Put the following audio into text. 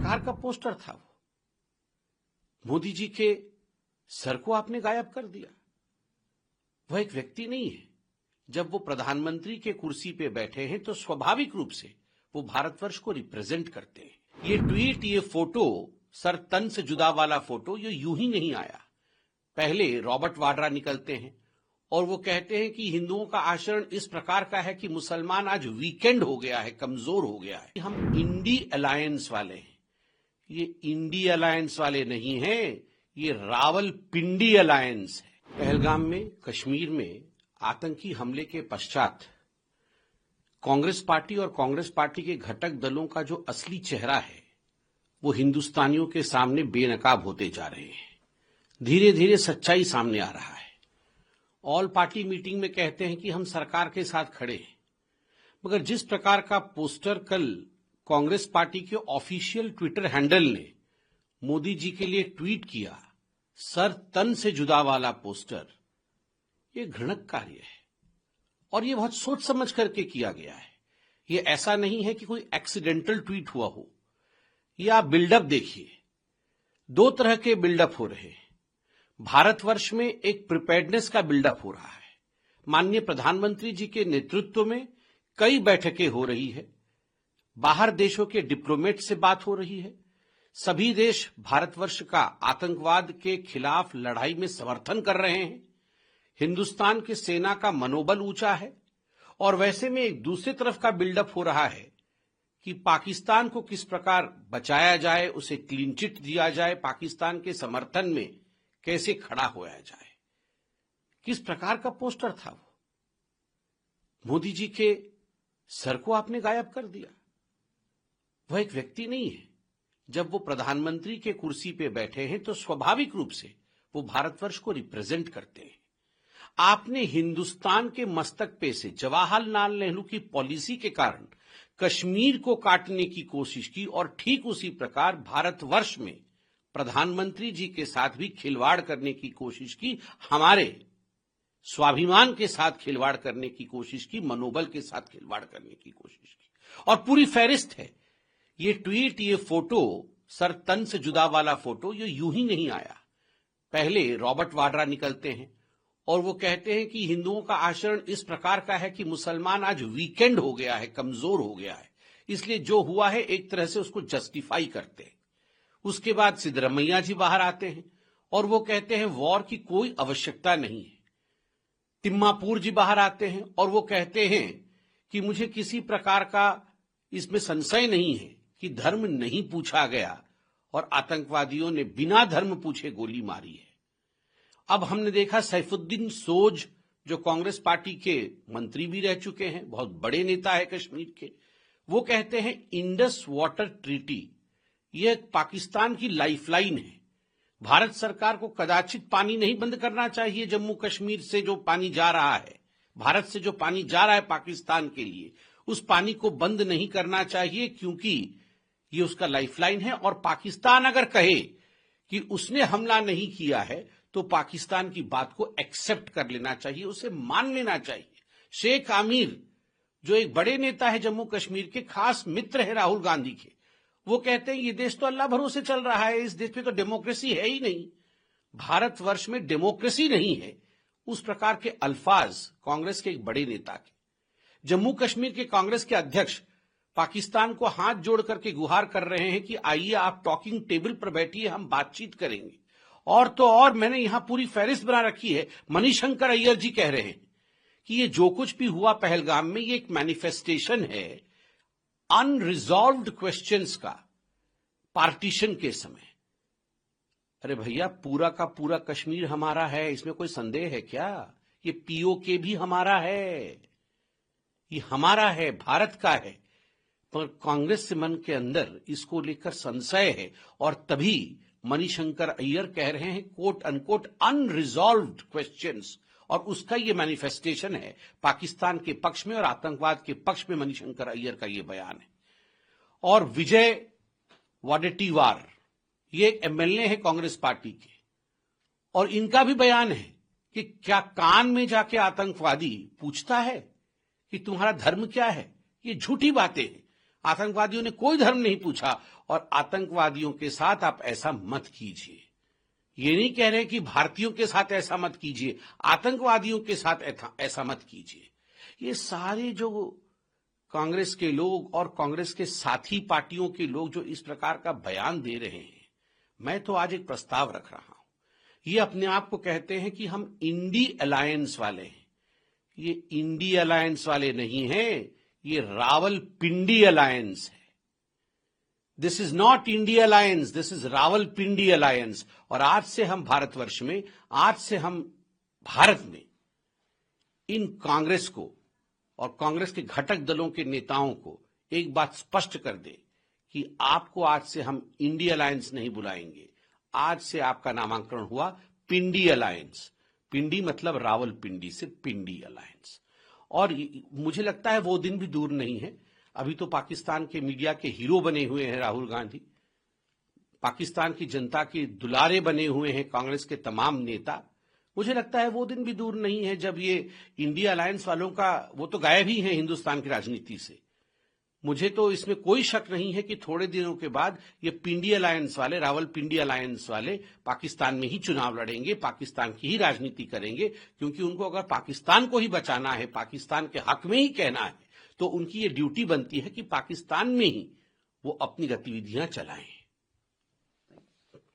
प्रकार का पोस्टर था वो? मोदी जी के सर को आपने गायब कर दिया। वह एक व्यक्ति नहीं है। जब वो प्रधानमंत्री के कुर्सी पे बैठे हैं तो स्वाभाविक रूप से वो भारतवर्ष को रिप्रेजेंट करते हैं। ये ट्वीट, ये फोटो, सर तन से जुदा वाला फोटो, ये यूं ही नहीं आया। पहले रॉबर्ट वाड्रा निकलते हैं और वो कहते हैं कि हिंदुओं का आचरण इस प्रकार का है कि मुसलमान आज वीकेंड हो गया है, कमजोर हो गया है। हम इंडी अलायंस वाले हैं। ये इंडी अलायंस वाले नहीं हैं, ये रावलपिंडी अलायंस है। पहलगाम में, कश्मीर में आतंकी हमले के पश्चात कांग्रेस पार्टी और कांग्रेस पार्टी के घटक दलों का जो असली चेहरा है वो हिंदुस्तानियों के सामने बेनकाब होते जा रहे हैं। धीरे धीरे सच्चाई सामने आ रहा है। ऑल पार्टी मीटिंग में कहते हैं कि हम सरकार के साथ खड़े हैं, मगर जिस प्रकार का पोस्टर कल कांग्रेस पार्टी के ऑफिशियल ट्विटर हैंडल ने मोदी जी के लिए ट्वीट किया, सर तन से जुदा वाला पोस्टर, ये घृणक कार्य है और ये बहुत सोच समझ करके किया गया है। ये ऐसा नहीं है कि कोई एक्सीडेंटल ट्वीट हुआ हो। ये आप बिल्डअप देखिए, दो तरह के बिल्डअप हो रहे हैं। भारतवर्ष में एक प्रिपेयर्डनेस का बिल्डअप हो रहा है। माननीय प्रधानमंत्री जी के नेतृत्व में कई बैठकें हो रही है, बाहर देशों के डिप्लोमेट से बात हो रही है। सभी देश भारतवर्ष का आतंकवाद के खिलाफ लड़ाई में समर्थन कर रहे हैं। हिंदुस्तान की सेना का मनोबल ऊंचा है और वैसे में एक दूसरी तरफ का बिल्डअप हो रहा है कि पाकिस्तान को किस प्रकार बचाया जाए, उसे क्लीन चिट दिया जाए, पाकिस्तान के समर्थन में कैसे खड़ा होया जाए। किस प्रकार का पोस्टर था वो? मोदी जी के सर को आपने गायब कर दिया। वह एक व्यक्ति नहीं है। जब वो प्रधानमंत्री के कुर्सी पे बैठे हैं तो स्वाभाविक रूप से वो भारतवर्ष को रिप्रेजेंट करते हैं। आपने हिंदुस्तान के मस्तक पे से जवाहरलाल नेहरू की पॉलिसी के कारण कश्मीर को काटने की कोशिश की और ठीक उसी प्रकार भारतवर्ष में प्रधानमंत्री जी के साथ भी खिलवाड़ करने की कोशिश की, हमारे स्वाभिमान के साथ खिलवाड़ करने की कोशिश की, मनोबल के साथ खिलवाड़ करने की कोशिश की। और पूरी फहरिस्त है। ये ट्वीट, ये फोटो, सर तन से जुदा वाला फोटो, ये यूं ही नहीं आया। पहले रॉबर्ट वाड्रा निकलते हैं और वो कहते हैं कि हिंदुओं का आचरण इस प्रकार का है कि मुसलमान आज वीकेंड हो गया है, कमजोर हो गया है, इसलिए जो हुआ है एक तरह से उसको जस्टिफाई करते हैं। उसके बाद सिद्धरमैया जी बाहर आते हैं और वो कहते हैं वॉर की कोई आवश्यकता नहीं है। तिम्मापुर जी बाहर आते हैं और वो कहते हैं कि मुझे किसी प्रकार का इसमें संशय नहीं है कि धर्म नहीं पूछा गया और आतंकवादियों ने बिना धर्म पूछे गोली मारी है। अब हमने देखा सैफुद्दीन सोज, जो कांग्रेस पार्टी के मंत्री भी रह चुके हैं, बहुत बड़े नेता है कश्मीर के, वो कहते हैं इंडस वाटर ट्रीटी यह पाकिस्तान की लाइफलाइन है। भारत सरकार को कदाचित पानी नहीं बंद करना चाहिए। जम्मू कश्मीर से जो पानी जा रहा है, भारत से जो पानी जा रहा है पाकिस्तान के लिए, उस पानी को बंद नहीं करना चाहिए क्योंकि ये उसका लाइफलाइन है। और पाकिस्तान अगर कहे कि उसने हमला नहीं किया है तो पाकिस्तान की बात को एक्सेप्ट कर लेना चाहिए, उसे मान लेना चाहिए। शेख आमिर, जो एक बड़े नेता है जम्मू कश्मीर के, खास मित्र है राहुल गांधी के, वो कहते हैं ये देश तो अल्लाह भरोसे चल रहा है, इस देश में तो डेमोक्रेसी है ही नहीं, भारतवर्ष में डेमोक्रेसी नहीं है। उस प्रकार के अल्फाज कांग्रेस के एक बड़े नेता के। जम्मू कश्मीर के कांग्रेस के अध्यक्ष पाकिस्तान को हाथ जोड़ करके गुहार कर रहे हैं कि आइए आप टॉकिंग टेबल पर बैठिए, हम बातचीत करेंगे। और तो और मैंने यहां पूरी फहरिस्त बना रखी है। मणिशंकर अय्यर जी कह रहे हैं कि ये जो कुछ भी हुआ पहलगाम में, ये एक मैनिफेस्टेशन है अनरिजॉल्व्ड क्वेश्चंस का, पार्टीशन के समय। अरे भैया, पूरा का पूरा कश्मीर हमारा है, इसमें कोई संदेह है क्या? ये पीओके भी हमारा है, ये हमारा है, भारत का है। पर कांग्रेस मन के अंदर इसको लेकर संशय है और तभी मणिशंकर अय्यर कह रहे हैं कोट अनकोट अनरिजॉल्व्ड क्वेश्चंस, और उसका ये मैनिफेस्टेशन है पाकिस्तान के पक्ष में और आतंकवाद के पक्ष में मणिशंकर अय्यर का ये बयान है। और विजय वडेट्टीवार, ये एक एमएलए है कांग्रेस पार्टी के, और इनका भी बयान है कि क्या कान में जाके आतंकवादी पूछता है कि तुम्हारा धर्म क्या है? ये झूठी बातें हैं। आतंकवादियों ने कोई धर्म नहीं पूछा। और आतंकवादियों के साथ आप ऐसा मत कीजिए। ये नहीं कह रहे कि भारतीयों के साथ ऐसा मत कीजिए, आतंकवादियों के साथ ऐसा मत कीजिए। ये सारे जो कांग्रेस के लोग और कांग्रेस के साथी पार्टियों के लोग जो इस प्रकार का बयान दे रहे हैं, मैं तो आज एक प्रस्ताव रख रहा हूं। ये अपने आप को कहते हैं कि हम इंडी अलायंस वाले हैं। ये इंडी अलायंस वाले नहीं हैं, ये रावलपिंडी अलायंस है। This is not India alliance, this is Rawalpindi alliance. और आज से हम भारतवर्ष में, आज से हम भारत में इन कांग्रेस को और कांग्रेस के घटक दलों के नेताओं को एक बात स्पष्ट कर दे कि आपको आज से हम इंडिया अलायंस नहीं बुलाएंगे। आज से आपका नामांकन हुआ पिंडी अलायंस। पिंडी मतलब रावलपिंडी से पिंडी अलायंस। और मुझे लगता है वो दिन भी दूर नहीं है। अभी तो पाकिस्तान के मीडिया के हीरो बने हुए हैं राहुल गांधी, पाकिस्तान की जनता के दुलारे बने हुए हैं कांग्रेस के तमाम नेता। मुझे लगता है वो दिन भी दूर नहीं है जब ये इंडिया अलायंस वालों का, वो तो गायब ही है हिंदुस्तान की राजनीति से। मुझे तो इसमें कोई शक नहीं है कि थोड़े दिनों के बाद ये पिंडी अलायंस वाले, रावलपिंडी अलायंस वाले पाकिस्तान में ही चुनाव लड़ेंगे, पाकिस्तान की ही राजनीति करेंगे। क्योंकि उनको अगर पाकिस्तान को ही बचाना है, पाकिस्तान के हक में ही कहना है, तो उनकी ये ड्यूटी बनती है कि पाकिस्तान में ही वो अपनी गतिविधियां चलाएं।